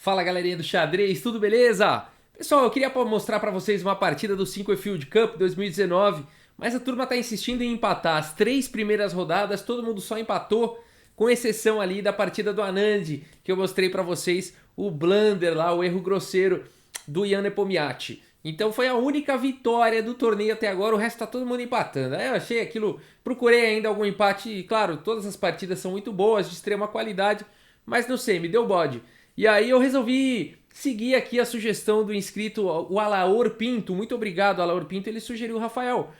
Fala galerinha do xadrez, tudo beleza? Pessoal, eu queria mostrar pra vocês uma partida do 5 Field Cup 2019, mas a turma tá insistindo em empatar as 3 primeiras rodadas, todo mundo só empatou, com exceção ali da partida do Anand, que eu mostrei pra vocês, o blunder lá, o erro grosseiro do Ian Nepomniachtchi. Então foi a única vitória do torneio até agora, o resto tá todo mundo empatando. Aí eu achei aquilo, procurei ainda algum empate, e claro, todas as partidas são muito boas, de extrema qualidade, mas não sei, me deu bode. E aí eu resolvi seguir aqui a sugestão do inscrito, o Alaor Pinto. Muito obrigado, Alaor Pinto. Ele sugeriu, Rafael,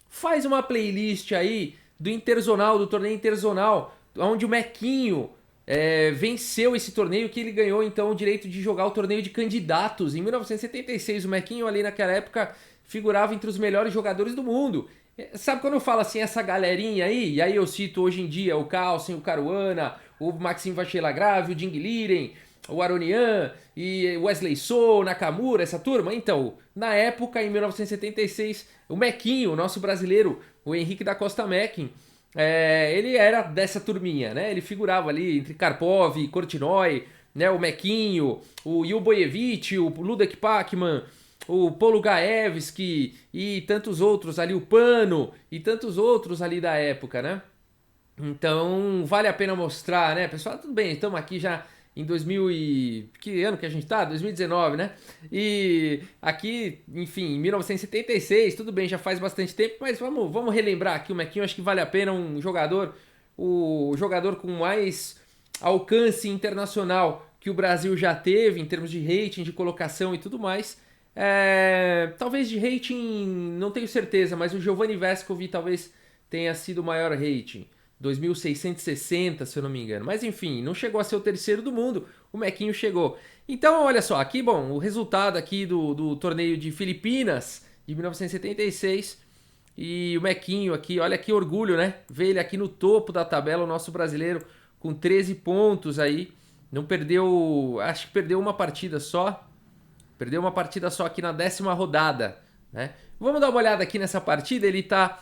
faz uma playlist aí do Interzonal, do torneio Interzonal, onde o Mequinho venceu esse torneio, que ele ganhou então o direito de jogar o torneio de candidatos. Em 1976, o Mequinho ali naquela época figurava entre os melhores jogadores do mundo. Sabe quando eu falo assim, essa galerinha aí, e aí eu cito hoje em dia o Carlsen, o Caruana, o Maxime Vachier-Lagrave, o Ding Liren, o Aronian e Wesley So, Nakamura, essa turma. Então, na época, em 1976, o Mequinho, o nosso brasileiro, o Henrique da Costa Meckin, ele era dessa turminha, né? Ele figurava ali entre Karpov, Korchnoi, né? O Mequinho, o Yuboyevich, o Ludek Pacman, o Polo Gaevski e tantos outros ali, o Pano e tantos outros ali da época, né? Então, vale a pena mostrar, né, pessoal? Tudo bem, estamos aqui já em 2000 e... Que ano que a gente tá? 2019, né? E aqui, enfim, em 1976, tudo bem, já faz bastante tempo, mas vamos relembrar aqui o Mequinho, acho que vale a pena um jogador, o jogador com mais alcance internacional que o Brasil já teve, em termos de rating, de colocação e tudo mais. Talvez de rating, não tenho certeza, mas o Giovanni Vescovi talvez tenha sido o maior rating. 2.660, se eu não me engano. Mas enfim, não chegou a ser o terceiro do mundo, o Mequinho chegou. Então, olha só, aqui, bom, o resultado aqui do torneio de Filipinas, de 1976, e o Mequinho aqui, olha que orgulho, né? Ver ele aqui no topo da tabela, o nosso brasileiro, com 13 pontos aí. Não perdeu, acho que perdeu uma partida só. Perdeu uma partida só aqui na 10ª rodada, né? Vamos dar uma olhada aqui nessa partida, ele tá...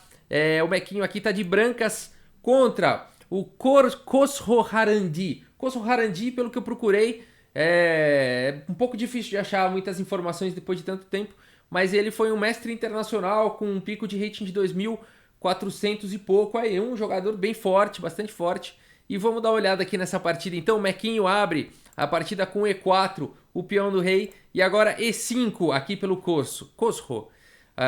o Mequinho aqui tá de brancas contra o Khosrow Harandi. Khosrow Harandi, pelo que eu procurei, é um pouco difícil de achar muitas informações depois de tanto tempo, mas ele foi um mestre internacional com um pico de rating de 2.400 e pouco, aí um jogador bem forte, bastante forte. E vamos dar uma olhada aqui nessa partida. Então o Mequinho abre a partida com E4, o peão do rei, e agora E5 aqui pelo Khosrow.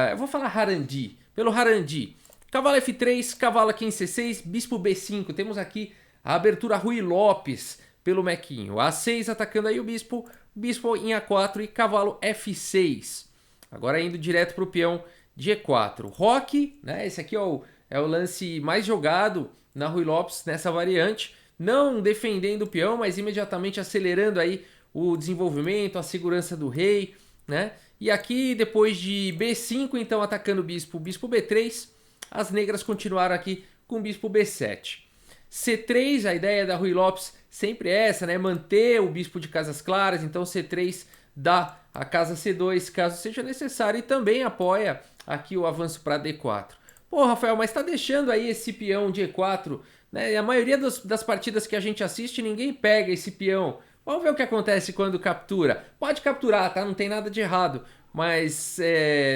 Eu vou falar Harandi, pelo Harandi. Cavalo F3, cavalo aqui em C6, bispo B5. Temos aqui a abertura Ruy Lopes pelo Mequinho. A6 atacando aí o bispo, bispo em A4 e cavalo F6. Agora indo direto para o peão de E4. Roque, né? Esse aqui é o lance mais jogado na Ruy Lopes nessa variante. Não defendendo o peão, mas imediatamente acelerando aí o desenvolvimento, a segurança do rei, né? E aqui depois de B5, então atacando o bispo B3. As negras continuaram aqui com o bispo B7. C3, a ideia da Ruy Lopes sempre é essa, né? Manter o bispo de casas claras. Então C3 dá a casa C2 caso seja necessário. E também apoia aqui o avanço para D4. Pô, Rafael, mas tá deixando aí esse peão de E4, né? E a maioria das partidas que a gente assiste, ninguém pega esse peão. Vamos ver o que acontece quando captura. Pode capturar, tá? Não tem nada de errado. Mas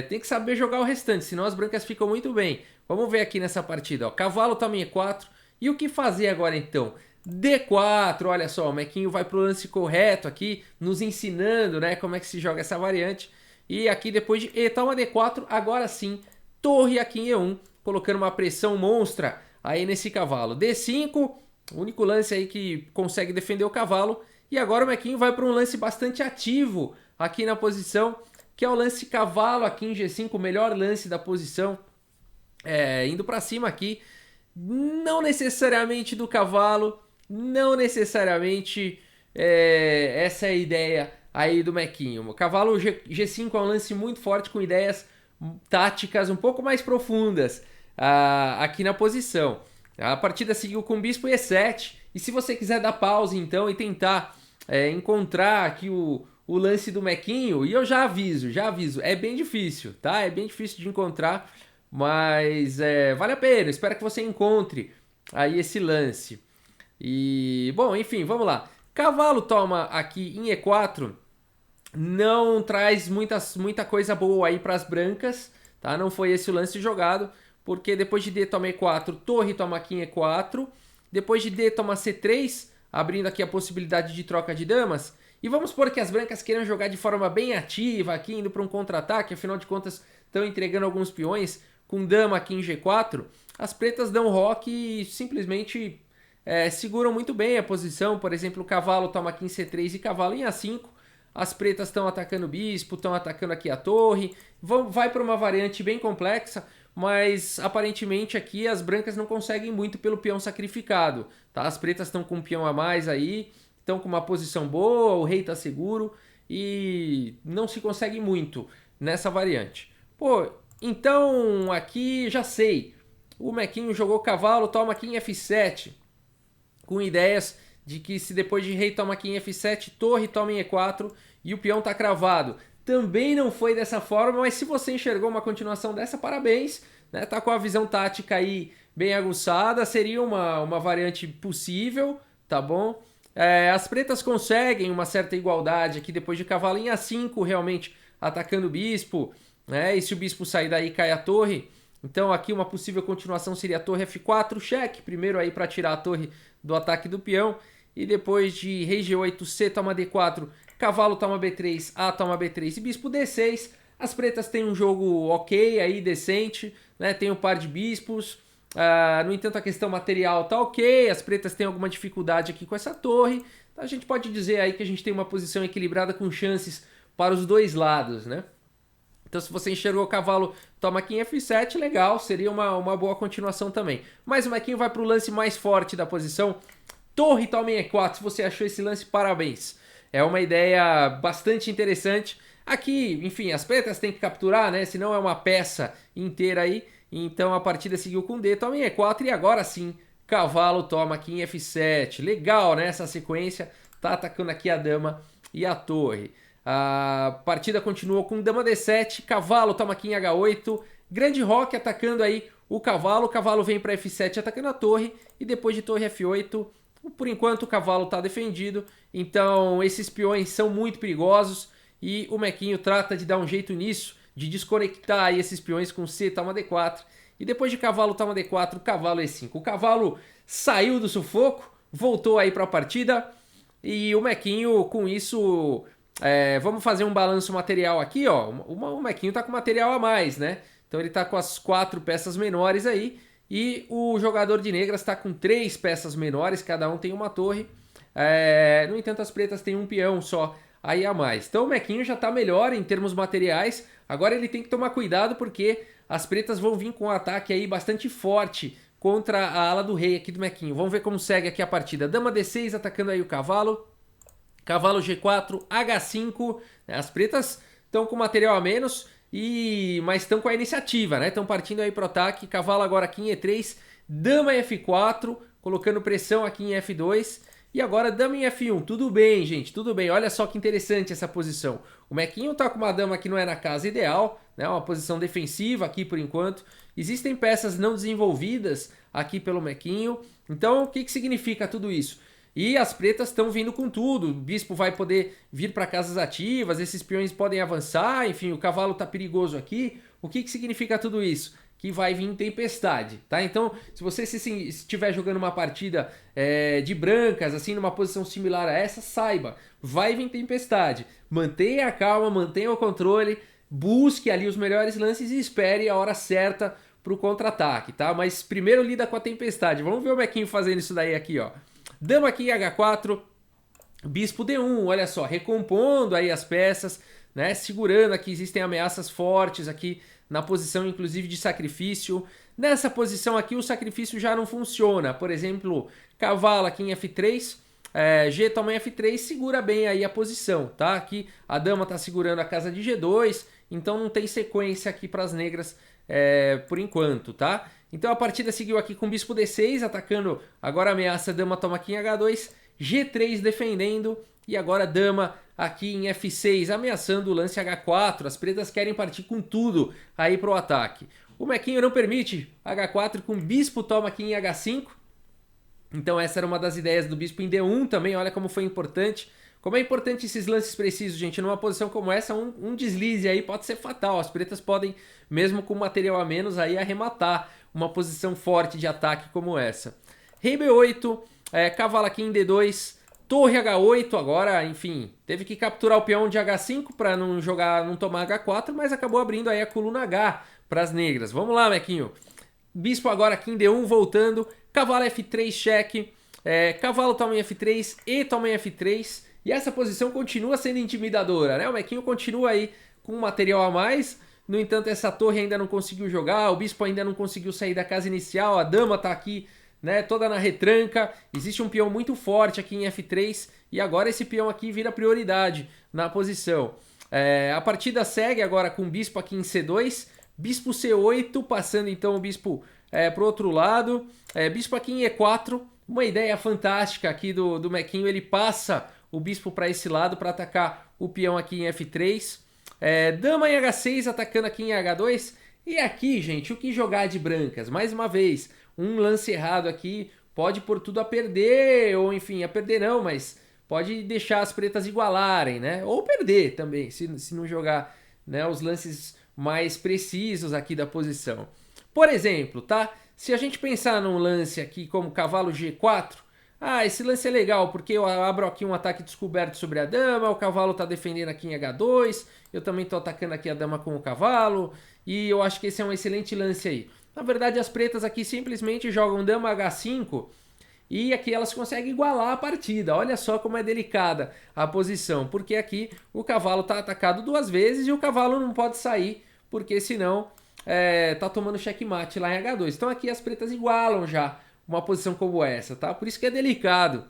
tem que saber jogar o restante, senão as brancas ficam muito bem. Vamos ver aqui nessa partida, ó. Cavalo também E4. E o que fazer agora então? D4, olha só, o Mequinho vai pro lance correto aqui, nos ensinando, né, como é que se joga essa variante. E aqui depois de toma D4, agora sim, torre aqui em E1, colocando uma pressão monstra aí nesse cavalo. D5, o único lance aí que consegue defender o cavalo. E agora o Mequinho vai para um lance bastante ativo aqui na posição, que é o lance cavalo aqui em G5, o melhor lance da posição. Indo para cima aqui, não necessariamente do cavalo, não necessariamente essa é a ideia aí do Mequinho. O cavalo G5 é um lance muito forte com ideias táticas um pouco mais profundas aqui na posição. A partida seguiu com bispo E7, e se você quiser dar pausa então e tentar encontrar aqui o lance do Mequinho, e eu já aviso, é bem difícil, tá? É bem difícil de encontrar, mas vale a pena, espero que você encontre aí esse lance. E, bom, enfim, vamos lá. Cavalo toma aqui em E4, não traz muita coisa boa aí para as brancas, tá? Não foi esse o lance jogado, porque depois de D toma E4, torre toma aqui em E4, depois de D toma C3, abrindo aqui a possibilidade de troca de damas, e vamos supor que as brancas queiram jogar de forma bem ativa aqui, indo para um contra-ataque, afinal de contas estão entregando alguns peões, com dama aqui em G4, as pretas dão roque e simplesmente seguram muito bem a posição, por exemplo, o cavalo toma aqui em C3 e cavalo em A5, as pretas estão atacando o bispo, estão atacando aqui a torre, vai para uma variante bem complexa, mas aparentemente aqui as brancas não conseguem muito pelo peão sacrificado, tá? As pretas estão com um peão a mais aí, estão com uma posição boa, o rei está seguro e não se consegue muito nessa variante. Pô, então aqui já sei, o Mequinho jogou cavalo, toma aqui em F7, com ideias de que se depois de rei toma aqui em F7, torre toma em E4 e o peão está cravado. Também não foi dessa forma, mas se você enxergou uma continuação dessa, parabéns, né? Tá com a visão tática aí bem aguçada, seria uma variante possível, tá bom? As pretas conseguem uma certa igualdade aqui depois de cavalo em A5, realmente atacando o bispo, né? E se o bispo sair daí, cai a torre. Então aqui uma possível continuação seria a torre F4, cheque, primeiro aí para tirar a torre do ataque do peão, e depois de rei G8, C toma D4, cavalo toma B3, A toma B3 e bispo D6, as pretas têm um jogo ok aí, decente, né? Tem um par de bispos, no entanto a questão material tá ok, as pretas têm alguma dificuldade aqui com essa torre, então a gente pode dizer aí que a gente tem uma posição equilibrada com chances para os dois lados, né? Então se você enxergou o cavalo, toma aqui em F7, legal, seria uma boa continuação também. Mas o Mequinho vai para o lance mais forte da posição, torre toma em E4, se você achou esse lance, parabéns. É uma ideia bastante interessante. Aqui, enfim, as pretas têm que capturar, né? Senão é uma peça inteira aí. Então a partida seguiu com D, toma em E4 e agora sim, cavalo toma aqui em F7. Legal, né? Essa sequência, tá atacando aqui a dama e a torre. A partida continuou com dama D7, cavalo toma aqui em H8, grande roque atacando aí o cavalo vem para F7 atacando a torre, e depois de torre F8, por enquanto o cavalo está defendido, então esses peões são muito perigosos, e o Mequinho trata de dar um jeito nisso, de desconectar aí esses peões com C, toma D4, e depois de cavalo toma D4, cavalo E5. O cavalo saiu do sufoco, voltou aí para a partida, e o Mequinho com isso... vamos fazer um balanço material aqui, ó. O Mequinho tá com material a mais, né? Então ele tá com as 4 peças menores aí. E o jogador de negras tá com 3 peças menores, cada um tem uma torre. No entanto, as pretas têm um peão só aí a mais. Então o Mequinho já tá melhor em termos materiais. Agora ele tem que tomar cuidado porque as pretas vão vir com um ataque aí bastante forte contra a ala do rei aqui do Mequinho. Vamos ver como segue aqui a partida. Dama D6 atacando aí o cavalo. Cavalo G4, H5, as pretas estão com material a menos, mas estão com a iniciativa, né? Estão partindo aí para o ataque, cavalo agora aqui em E3, dama F4, colocando pressão aqui em F2, e agora dama em F1, tudo bem, gente, tudo bem, olha só que interessante essa posição. O Mequinho tá com uma dama que não é na casa ideal, né? Uma posição defensiva aqui por enquanto, existem peças não desenvolvidas aqui pelo Mequinho, então o que significa tudo isso? E as pretas estão vindo com tudo, o bispo vai poder vir para casas ativas, esses peões podem avançar, enfim, o cavalo tá perigoso aqui. O que significa tudo isso? Que vai vir tempestade, tá? Então, se você estiver jogando uma partida de brancas, assim, numa posição similar a essa, saiba, vai vir tempestade. Mantenha a calma, mantenha o controle, busque ali os melhores lances e espere a hora certa para o contra-ataque, tá? Mas primeiro lida com a tempestade. Vamos ver o Mequinho fazendo isso daí aqui, ó. Dama aqui H4, bispo D1, olha só, recompondo aí as peças, né, segurando aqui, existem ameaças fortes aqui na posição inclusive de sacrifício. Nessa posição aqui o sacrifício já não funciona, por exemplo, cavalo aqui em F3, G toma em F3, segura bem aí a posição, tá? Aqui a dama tá segurando a casa de G2, então não tem sequência aqui para as negras por enquanto, tá? Então a partida seguiu aqui com bispo D6, atacando, agora ameaça, dama toma aqui em H2, G3 defendendo, e agora dama aqui em F6, ameaçando o lance H4, as pretas querem partir com tudo aí pro ataque. O Mequinho não permite H4 com bispo toma aqui em H5, Então essa era uma das ideias do bispo em D1 também, olha como foi importante. Como é importante esses lances precisos, gente. Numa posição como essa, um deslize aí pode ser fatal. As pretas podem, mesmo com material a menos, aí arrematar uma posição forte de ataque como essa. Rei B8, cavalo aqui em D2, torre H8 agora, enfim, teve que capturar o peão de H5 para não tomar H4, mas acabou abrindo aí a coluna H para as negras. Vamos lá, Mequinho. Bispo agora aqui em D1 voltando, cavalo F3 cheque, cavalo toma em F3 e toma em F3, e essa posição continua sendo intimidadora, né? O Mequinho continua aí com material a mais, no entanto essa torre ainda não conseguiu jogar, o bispo ainda não conseguiu sair da casa inicial, a dama tá aqui, né, toda na retranca, existe um peão muito forte aqui em F3, e agora esse peão aqui vira prioridade na posição. A partida segue agora com o bispo aqui em C2, bispo C8, passando então o bispo pro outro lado, bispo aqui em E4, uma ideia fantástica aqui do Mequinho, ele passa o bispo para esse lado para atacar o peão aqui em F3, dama em H6 atacando aqui em H2, e aqui, gente, o que jogar de brancas? Mais uma vez, um lance errado aqui pode pôr tudo a perder, ou enfim, a perder não, mas pode deixar as pretas igualarem, né? Ou perder também, se não jogar, né, os lances mais precisos aqui da posição. Por exemplo, tá? Se a gente pensar num lance aqui como cavalo G4, esse lance é legal, porque eu abro aqui um ataque descoberto sobre a dama, o cavalo tá defendendo aqui em H2, eu também tô atacando aqui a dama com o cavalo, e eu acho que esse é um excelente lance aí. Na verdade, as pretas aqui simplesmente jogam dama H5, e aqui elas conseguem igualar a partida. Olha só como é delicada a posição, porque aqui o cavalo tá atacado duas vezes e o cavalo não pode sair, porque senão tá tomando checkmate lá em H2. Então aqui as pretas igualam já uma posição como essa, tá? Por isso que é delicado.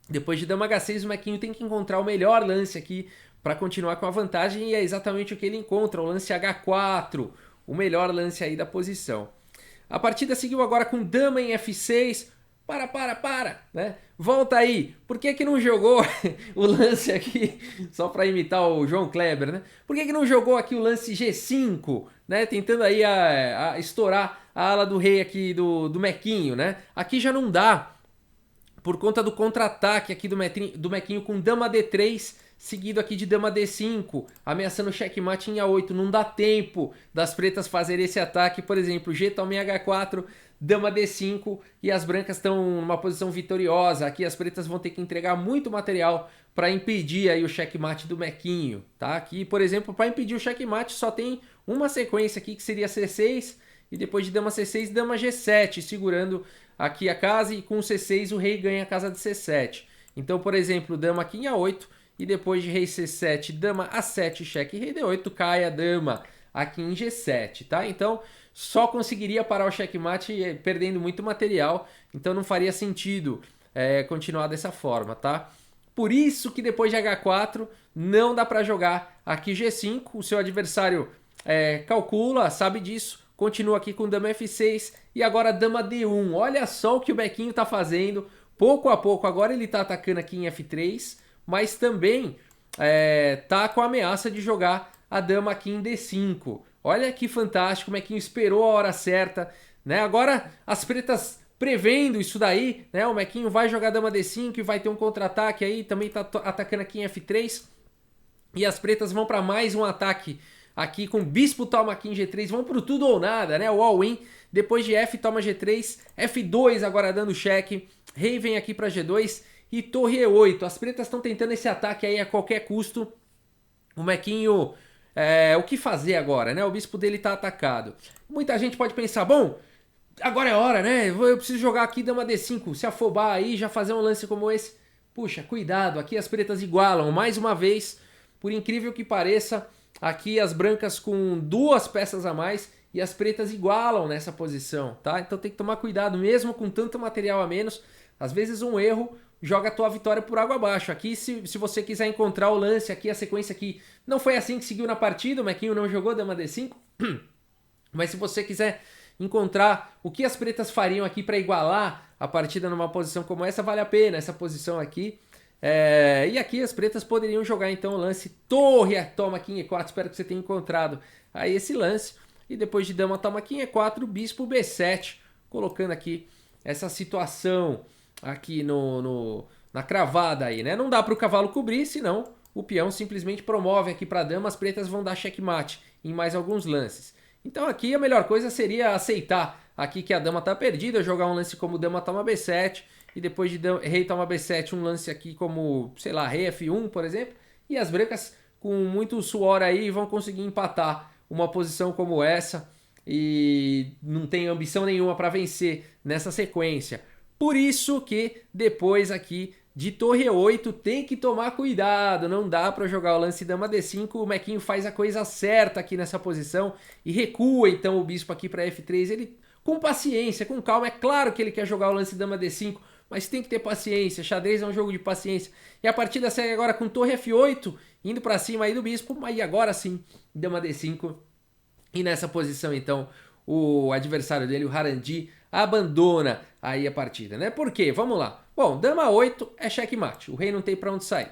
Depois de dama H6, o Mequinho tem que encontrar o melhor lance aqui para continuar com a vantagem, e é exatamente o que ele encontra, o lance H4, o melhor lance aí da posição. A partida seguiu agora com dama em F6, para, né? Volta aí, por que não jogou o lance aqui, só para imitar o João Kleber, né? Por que não jogou aqui o lance G5, né? Tentando aí a estourar a ala do rei aqui do Mequinho, né? Aqui já não dá, por conta do contra-ataque aqui do Mequinho com dama D3, seguido aqui de dama D5, ameaçando checkmate em A8. Não dá tempo das pretas fazerem esse ataque, por exemplo, G toma em H4, dama D5, e as brancas estão numa posição vitoriosa. Aqui as pretas vão ter que entregar muito material para impedir aí o checkmate do Mequinho, tá? Aqui, por exemplo, para impedir o checkmate só tem uma sequência aqui que seria C6, e depois de dama C6, dama G7, segurando aqui a casa, e com C6 o rei ganha a casa de C7. Então, por exemplo, dama aqui em A8, e depois de rei C7, dama A7, cheque, rei D8, cai a dama aqui em G7, tá? Então, só conseguiria parar o checkmate perdendo muito material, então não faria sentido continuar dessa forma, tá? Por isso que depois de H4 não dá para jogar aqui G5, o seu adversário calcula, sabe disso, continua aqui com dama F6 e agora dama D1. Olha só o que o Mequinho tá fazendo, pouco a pouco, agora ele tá atacando aqui em F3, mas também tá com a ameaça de jogar a dama aqui em D5. Olha que fantástico, o Mequinho esperou a hora certa, né? Agora as pretas prevendo isso daí, né? O Mequinho vai jogar dama D5 e vai ter um contra-ataque aí, também tá atacando aqui em F3. E as pretas vão para mais um ataque aqui com bispo toma aqui em G3, vão pro tudo ou nada, né? O all-in, depois de F toma G3, F2 agora dando cheque, rei vem aqui para G2 e torre E8. As pretas estão tentando esse ataque aí a qualquer custo. O Mequinho, o que fazer agora, né? O bispo dele tá atacado. Muita gente pode pensar, bom, agora é hora, né? Eu preciso jogar aqui dama D5, se afobar aí, já fazer um lance como esse. Puxa, cuidado, aqui as pretas igualam mais uma vez, por incrível que pareça, aqui as brancas com duas peças a mais e as pretas igualam nessa posição, tá? Então tem que tomar cuidado, mesmo com tanto material a menos, às vezes um erro joga a tua vitória por água abaixo. Aqui, se você quiser encontrar o lance aqui, a sequência aqui, não foi assim que seguiu na partida, o Mequinho não jogou dama D5, mas se você quiser encontrar o que as pretas fariam aqui para igualar a partida numa posição como essa, vale a pena essa posição aqui. E aqui as pretas poderiam jogar então o lance torre toma aqui em E4, espero que você tenha encontrado aí esse lance, e depois de dama toma aqui em E4, bispo B7, colocando aqui essa situação aqui na cravada aí, né? Não dá para o cavalo cobrir, senão o peão simplesmente promove aqui para a dama, as pretas vão dar checkmate em mais alguns lances. Então aqui a melhor coisa seria aceitar aqui que a dama tá perdida, jogar um lance como dama toma B7 e depois de rei toma B7 um lance aqui como, sei lá, rei F1, por exemplo, e as brancas com muito suor aí vão conseguir empatar uma posição como essa e não tem ambição nenhuma para vencer nessa sequência. Por isso que depois aqui de torre 8 tem que tomar cuidado, não dá para jogar o lance dama D5, o Mequinho faz a coisa certa aqui nessa posição e recua então o bispo aqui para F3, ele com paciência, com calma, é claro que ele quer jogar o lance dama D5, mas tem que ter paciência, xadrez é um jogo de paciência. E a partida segue agora com torre F8, indo para cima aí do bispo, mas agora sim, dama D5. E nessa posição então, o adversário dele, o Harandi, abandona aí a partida, né? Por quê? Vamos lá. Bom, dama 8 é checkmate, o rei não tem para onde sair.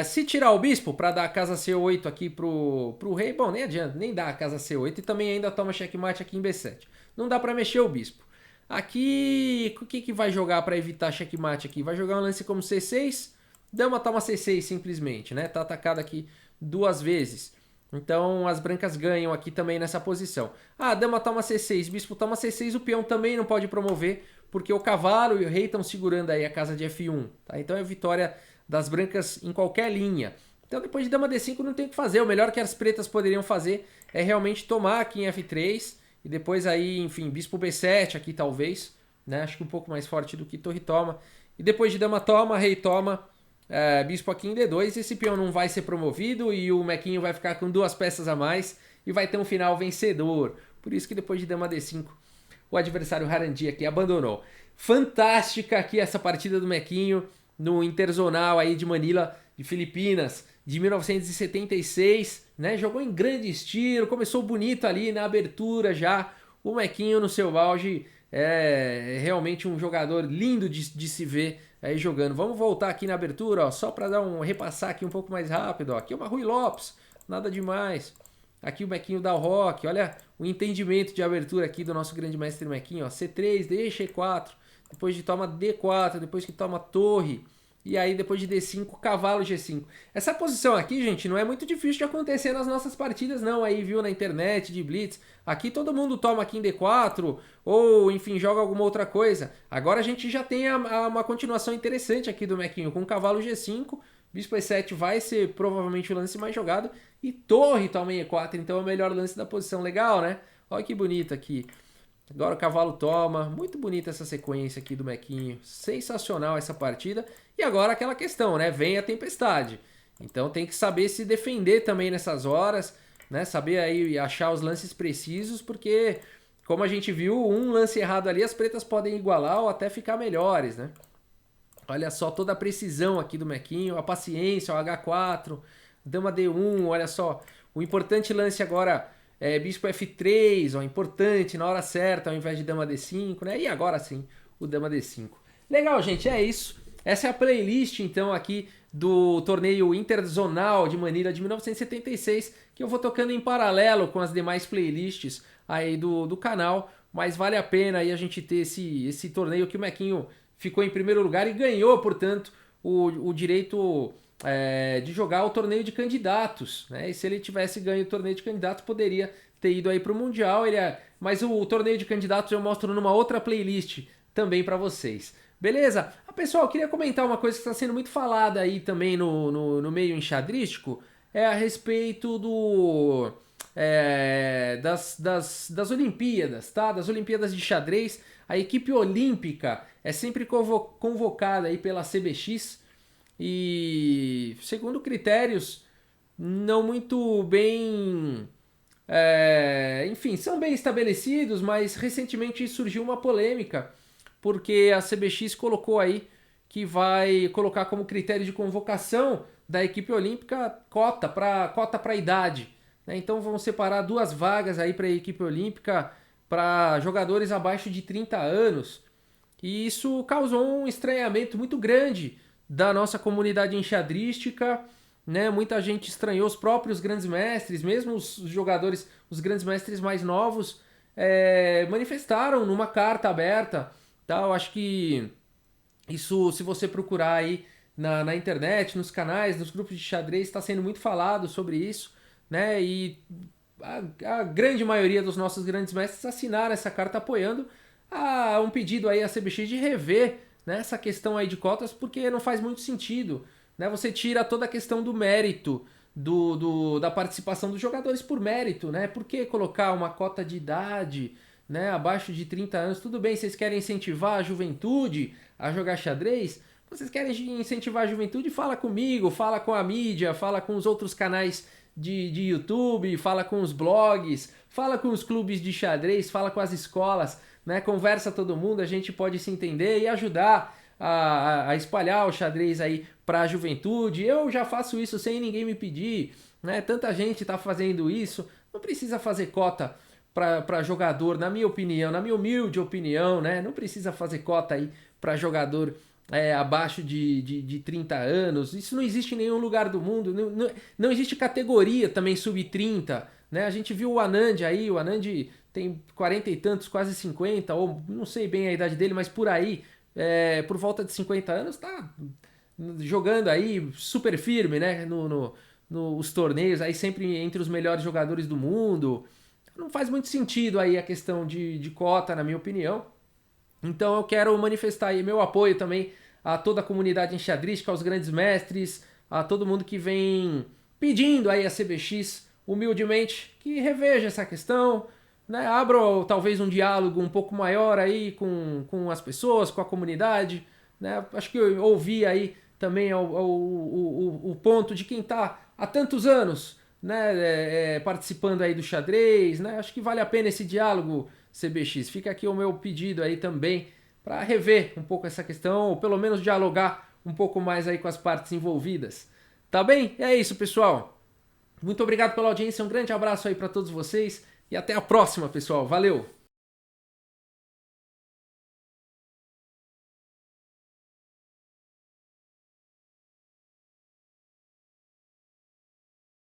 Se tirar o bispo para dar a casa C8 aqui pro rei, bom, nem adianta, nem dá a casa C8 e também ainda toma checkmate aqui em B7. Não dá para mexer o bispo. Aqui, o que vai jogar para evitar checkmate aqui? Vai jogar um lance como C6, dama toma C6 simplesmente, né? Tá atacado aqui duas vezes. Então as brancas ganham aqui também nessa posição. Ah, dama toma C6, bispo toma C6, o peão também não pode promover, porque o cavalo e o rei estão segurando aí a casa de F1. Tá? Então é vitória das brancas em qualquer linha. Então depois de dama D5 não tem o que fazer. O melhor que as pretas poderiam fazer é realmente tomar aqui em F3. E depois aí, enfim, bispo B7 aqui talvez. Né? Acho que um pouco mais forte do que torre toma. E depois de dama toma, rei toma. Bispo aqui em D2, esse peão não vai ser promovido e o Mequinho vai ficar com duas peças a mais e vai ter um final vencedor. Por isso que depois de dama D5, o adversário Harandi aqui abandonou. Fantástica aqui essa partida do Mequinho no Interzonal aí de Manila, de Filipinas, de 1976, né? Jogou em grande estilo, começou bonito ali na abertura já. O Mequinho no seu auge é realmente um jogador lindo de se ver aí jogando. Vamos voltar aqui na abertura, ó, só para dar um repassar aqui um pouco mais rápido. Ó. Aqui é uma Rui Lopes, nada demais. Aqui o Mequinho dá o rock, olha o entendimento de abertura aqui do nosso grande mestre Mequinho. Ó. C3, deixa E4, depois de toma D4, depois que toma torre. E aí depois de D5, cavalo G5. Essa posição aqui, gente, não é muito difícil de acontecer nas nossas partidas não, aí viu na internet, de blitz. Aqui todo mundo toma aqui em D4, ou enfim, joga alguma outra coisa. Agora a gente já tem uma continuação interessante aqui do Mequinho, com cavalo G5, bispo E7 vai ser provavelmente o lance mais jogado, e torre toma em E4, então é o melhor lance da posição. Legal, né? Olha que bonito aqui. Agora o cavalo toma, muito bonita essa sequência aqui do Mequinho, sensacional essa partida. E agora aquela questão, né? Vem a tempestade. Então tem que saber se defender também nessas horas, né? Saber aí achar os lances precisos, porque como a gente viu, um lance errado ali, as pretas podem igualar ou até ficar melhores, né? Olha só toda a precisão aqui do Mequinho, a paciência, o H4, dama D1, olha só. O importante lance agora é bispo F3, ó, importante, na hora certa, ao invés de dama D5, né? E agora sim, o dama D5. Legal, gente, é isso. Essa é a playlist, então, aqui do torneio Interzonal de Manila de 1976, que eu vou tocando em paralelo com as demais playlists aí do canal, mas vale a pena aí a gente ter esse torneio que o Mequinho ficou em primeiro lugar e ganhou, portanto, o direito de jogar o torneio de candidatos, né? E se ele tivesse ganho o torneio de candidatos, poderia ter ido aí para o Mundial, mas o torneio de candidatos eu mostro numa outra playlist também para vocês. Beleza? Pessoal, eu queria comentar uma coisa que está sendo muito falada aí também no meio enxadrístico, a respeito das Olimpíadas, tá? Das Olimpíadas de xadrez. A equipe olímpica é sempre convocada aí pela CBX e, segundo critérios não muito bem... enfim, são bem estabelecidos, mas recentemente surgiu uma polêmica porque a CBX colocou aí que vai colocar como critério de convocação da equipe olímpica cota para idade. Né? Então vão separar duas vagas aí para a equipe olímpica para jogadores abaixo de 30 anos. E isso causou um estranhamento muito grande da nossa comunidade enxadrística. Né? Muita gente estranhou, os próprios grandes mestres, mesmo os jogadores, os grandes mestres mais novos, manifestaram numa carta aberta. Tá? Eu acho que Isso, se você procurar aí na internet, nos canais, nos grupos de xadrez, está sendo muito falado sobre isso, né? E a grande maioria dos nossos grandes mestres assinaram essa carta apoiando um pedido aí à CBX de rever, né, essa questão aí de cotas, porque não faz muito sentido, né? Você tira toda a questão do mérito da participação dos jogadores por mérito, né? Por que colocar uma cota de idade, né, abaixo de 30 anos? Tudo bem, vocês querem incentivar a juventude a jogar xadrez? Vocês querem incentivar a juventude? Fala comigo, fala com a mídia, fala com os outros canais de YouTube, fala com os blogs, fala com os clubes de xadrez, fala com as escolas, né? Conversa todo mundo, a gente pode se entender e ajudar a espalhar o xadrez aí para a juventude. Eu já faço isso sem ninguém me pedir, né? Tanta gente está fazendo isso, não precisa fazer cota para jogador, na minha opinião, na minha humilde opinião, né? Não precisa fazer cota aí para jogador abaixo de 30 anos. Isso não existe em nenhum lugar do mundo. Não existe categoria também sub-30. Né? A gente viu o Anand aí, o Anand tem 40 e tantos, quase 50, ou não sei bem a idade dele, mas por aí, por volta de 50 anos, tá jogando aí super firme, né? Nos torneios, aí sempre entre os melhores jogadores do mundo. Não faz muito sentido aí a questão de cota, na minha opinião. Então eu quero manifestar aí meu apoio também a toda a comunidade enxadrística, aos grandes mestres, a todo mundo que vem pedindo aí a CBX humildemente que reveja essa questão, né? Abra talvez um diálogo um pouco maior aí com as pessoas, com a comunidade, né? Acho que eu ouvi aí também o ponto de quem está há tantos anos, né, participando aí do xadrez, né? Acho que vale a pena esse diálogo, CBX. Fica aqui o meu pedido aí também para rever um pouco essa questão, ou pelo menos dialogar um pouco mais aí com as partes envolvidas. Tá bem? É isso, pessoal. Muito obrigado pela audiência, um grande abraço aí para todos vocês e até a próxima, pessoal. Valeu!